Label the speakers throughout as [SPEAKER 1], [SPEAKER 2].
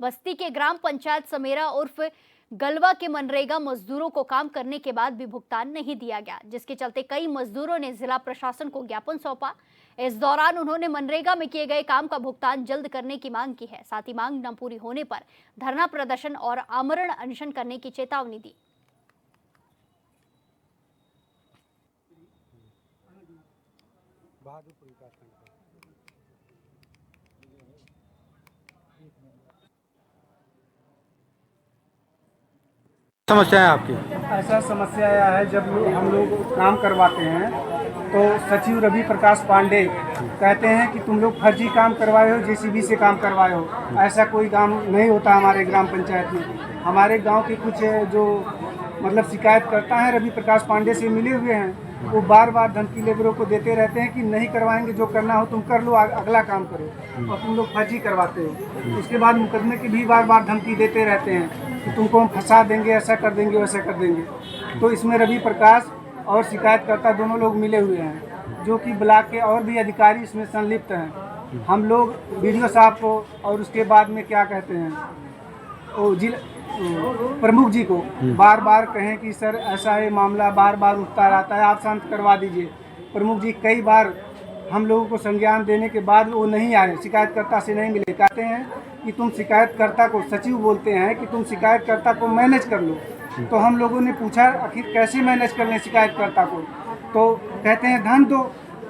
[SPEAKER 1] बस्ती के ग्राम पंचायत समेरा उर्फ गलवा के मनरेगा मजदूरों को काम करने के बाद भी भुगतान नहीं दिया गया, जिसके चलते कई मजदूरों ने जिला प्रशासन को ज्ञापन सौंपा। इस दौरान उन्होंने मनरेगा में किए गए काम का भुगतान जल्द करने की मांग की है। साथ ही मांग न पूरी होने पर धरना प्रदर्शन और आमरण अनशन करने की चेतावनी दी।
[SPEAKER 2] समस्या है आपकी?
[SPEAKER 3] ऐसा समस्या आया है, जब हम लोग काम करवाते हैं तो सचिव रवि प्रकाश पांडे कहते हैं कि तुम लोग फर्जी काम करवाए हो, जेसीबी से काम करवाए हो। ऐसा कोई काम नहीं होता हमारे ग्राम पंचायत में। हमारे गांव के कुछ जो मतलब शिकायत करता है रवि प्रकाश पांडे से मिले हुए हैं, वो बार बार धमकी लेबरों को देते रहते हैं कि नहीं करवाएंगे, जो करना हो तुम कर लो, अगला काम करो, और तुम लोग फर्जी करवाते हो। उसके बाद मुकदमे की भी बार बार धमकी देते रहते हैं कि तुमको हम फंसा देंगे, ऐसा कर देंगे, वैसा कर देंगे। तो इसमें रवि प्रकाश और शिकायतकर्ता दोनों लोग मिले हुए हैं, जो कि ब्लॉक के और भी अधिकारी इसमें संलिप्त हैं। हम लोग बीडीओ साहब को और उसके बाद में क्या कहते हैं वो प्रमुख जी को बार बार कहें कि सर ऐसा है मामला बार बार उठता रहता है, आप शांत करवा दीजिए। प्रमुख जी कई बार हम लोगों को संज्ञान देने के बाद वो नहीं आए, शिकायतकर्ता से नहीं मिले। कहते हैं कि तुम शिकायतकर्ता को, सचिव बोलते हैं कि तुम शिकायतकर्ता को मैनेज कर लो। तो हम लोगों ने पूछा आखिर कैसे मैनेज कर लें शिकायतकर्ता को, तो कहते हैं धन दो,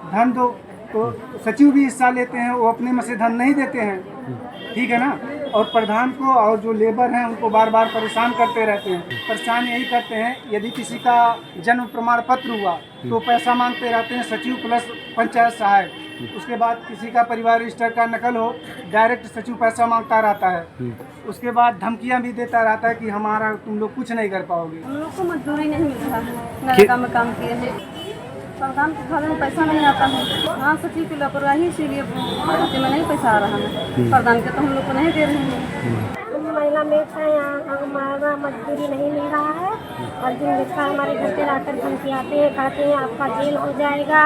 [SPEAKER 3] धन दो। तो सचिव भी हिस्सा लेते हैं, वो अपने में से धन नहीं देते हैं, ठीक है ना। और प्रधान को और जो लेबर हैं उनको बार बार परेशान करते रहते हैं। परेशान यही करते हैं, यदि किसी का जन्म प्रमाण पत्र हुआ तो पैसा मांगते रहते हैं, सचिव प्लस पंचायत सहायक। उसके बाद किसी का परिवार रजिस्टर का नकल हो, डायरेक्ट सचिव पैसा मांगता रहता है। उसके बाद धमकियां भी देता रहता है कि हमारा तुम लोग कुछ नहीं कर पाओगे।
[SPEAKER 4] हम लोग को मजदूरी नहीं मिल रहा है, नरेगा में काम किए हैं, प्रधान के खाते में पैसा नहीं आता है। हाँ, सचिव की लापरवाही, इसीलिए खाते में नहीं पैसा आ रहा है। प्रधान के तो हम लोग को नहीं दे रहे हैं।
[SPEAKER 5] महिला मेट है, यहाँ हमारा मजदूरी नहीं मिल रहा है। और दिन लिखा हमारे घर पे लाकर धमकी आते हैं, कहते हैं आपका जेल हो जाएगा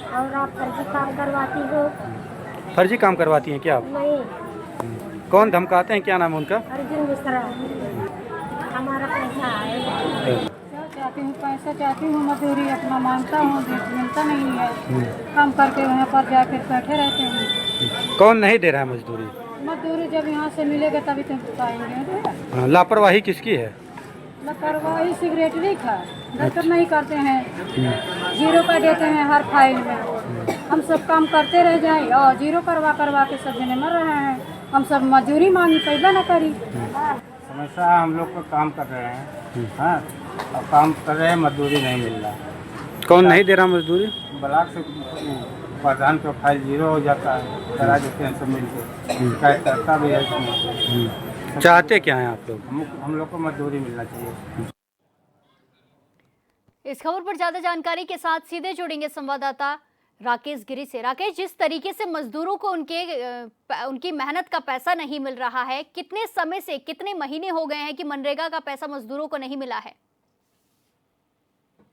[SPEAKER 5] और आप फर्जी काम करवाती हो।
[SPEAKER 2] फर्जी काम करवाती हैं क्या आप?
[SPEAKER 5] नहीं।
[SPEAKER 2] कौन धमकाते हैं, क्या नाम है उनका?
[SPEAKER 5] अर्जुन मिश्रा। हमारा पैसा आएगा।
[SPEAKER 4] चाहती हूँ पैसा, चाहती हूँ मजदूरी अपना मांगता हूँ, मिलता नहीं है। काम करके वहाँ पर जाकर बैठे रहते हैं।
[SPEAKER 2] कौन नहीं दे रहा है मजदूरी?
[SPEAKER 4] मजदूरी जब यहाँ से मिलेगा तभी तो पाएंगे।
[SPEAKER 2] लापरवाही किसकी है?
[SPEAKER 4] लापरवाही सिगरेटरी का, डॉक्टर नहीं करते हैं, 0 का देते हैं हर फाइल में। हम सब काम करते रह जाए और 0 करवा के सब जने मर रहे हैं। हम सब मजदूरी मांगी, पैदा न करी।
[SPEAKER 3] समस्या हम लोग को काम कर रहे हैं, हाँ, और काम कर रहे हैं, मजदूरी नहीं मिल रहा।
[SPEAKER 2] कौन नहीं दे रहा मजदूरी? ब्लॉक
[SPEAKER 3] से प्रधान का फाइल 0 हो जाता है, करा देते हैं सब मिलकर। शिकायतकर्ता भी है।
[SPEAKER 2] चाहते क्या हैं आप लोग?
[SPEAKER 3] हम लोग को मजदूरी मिलना चाहिए।
[SPEAKER 1] इस खबर पर ज्यादा जानकारी के साथ सीधे जुड़ेंगे संवाददाता राकेश गिरी से। राकेश, जिस तरीके से मजदूरों को उनकी मेहनत का पैसा नहीं मिल रहा है, कितने समय से, कितने महीने हो गए हैं कि मनरेगा का पैसा मजदूरों को नहीं मिला है?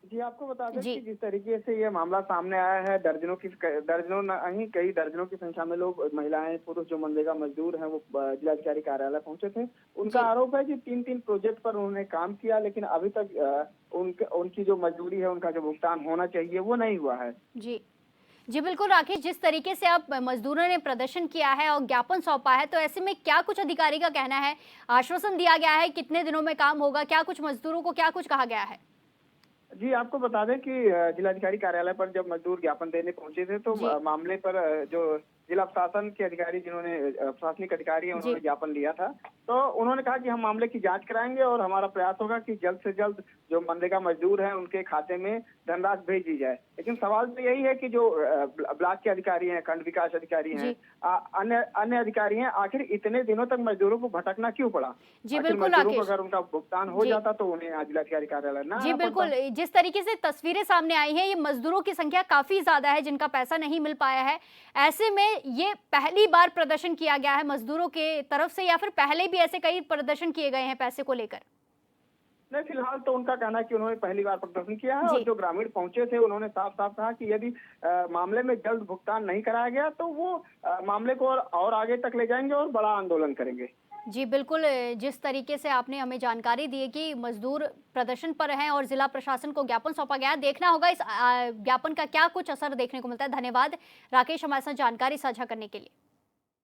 [SPEAKER 6] जी, आपको बता दें कि जिस तरीके से ये मामला सामने आया है, दर्जनों नहीं कई दर्जनों की संख्या में लोग, महिलाएं, पुरुष जो मनरेगा मजदूर हैं वो जिलाधिकारी कार्यालय पहुंचे थे। उनका आरोप है कि 3 प्रोजेक्ट पर उन्होंने काम किया, लेकिन अभी तक उनकी जो मजदूरी है, उनका जो भुगतान होना चाहिए वो नहीं हुआ है।
[SPEAKER 1] जी बिल्कुल राकेश, जिस तरीके से अब मजदूरों ने प्रदर्शन किया है और ज्ञापन सौंपा है, तो ऐसे में क्या कुछ अधिकारी का कहना है? आश्वासन दिया गया है कितने दिनों में काम होगा? क्या कुछ मजदूरों को क्या कुछ कहा गया है?
[SPEAKER 6] जी, आपको बता दें कि जिलाधिकारी कार्यालय पर जब मजदूर ज्ञापन देने पहुंचे थे तो मामले पर जो जिला प्रशासन के अधिकारी, जिन्होंने प्रशासनिक अधिकारी हैं, उन्होंने ज्ञापन लिया था। तो उन्होंने कहा कि हम मामले की जांच कराएंगे और हमारा प्रयास होगा कि जल्द से जल्द जो मनरेगा मजदूर हैं उनके खाते में धनराशि भेज दी जाए। लेकिन सवाल तो यही है कि जो ब्लॉक के अधिकारी हैं, खंड विकास अधिकारी हैं, अन्य अधिकारी हैं, आखिर इतने दिनों तक मजदूरों को भटकना क्यों पड़ा?
[SPEAKER 1] जी बिल्कुल
[SPEAKER 6] राकेश, अगर उनका भुगतान हो जाता तो उन्हें जिलाधिकारी कार्यालय ना।
[SPEAKER 1] जी बिल्कुल, जिस तरीके से तस्वीरें सामने आई हैं, ये मजदूरों की संख्या काफी ज्यादा है जिनका पैसा नहीं मिल पाया है। ऐसे में ये पहली बार प्रदर्शन किया गया है मजदूरों के तरफ से, या फिर पहले भी ऐसे कई प्रदर्शन किए गए हैं पैसे को लेकर?
[SPEAKER 6] नहीं, फिलहाल तो उनका कहना है कि उन्होंने पहली बार प्रदर्शन किया है। और जो ग्रामीण पहुंचे थे उन्होंने साफ साफ कहा कि यदि मामले में जल्द भुगतान नहीं कराया गया तो वो मामले को और आगे तक ले जाएंगे और बड़ा आंदोलन करेंगे।
[SPEAKER 1] जी बिल्कुल, जिस तरीके से आपने हमें जानकारी दी है कि मजदूर प्रदर्शन पर हैं और जिला प्रशासन को ज्ञापन सौंपा गया है, देखना होगा इस ज्ञापन का क्या कुछ असर देखने को मिलता है। धन्यवाद राकेश हमारे साथ जानकारी साझा करने के लिए।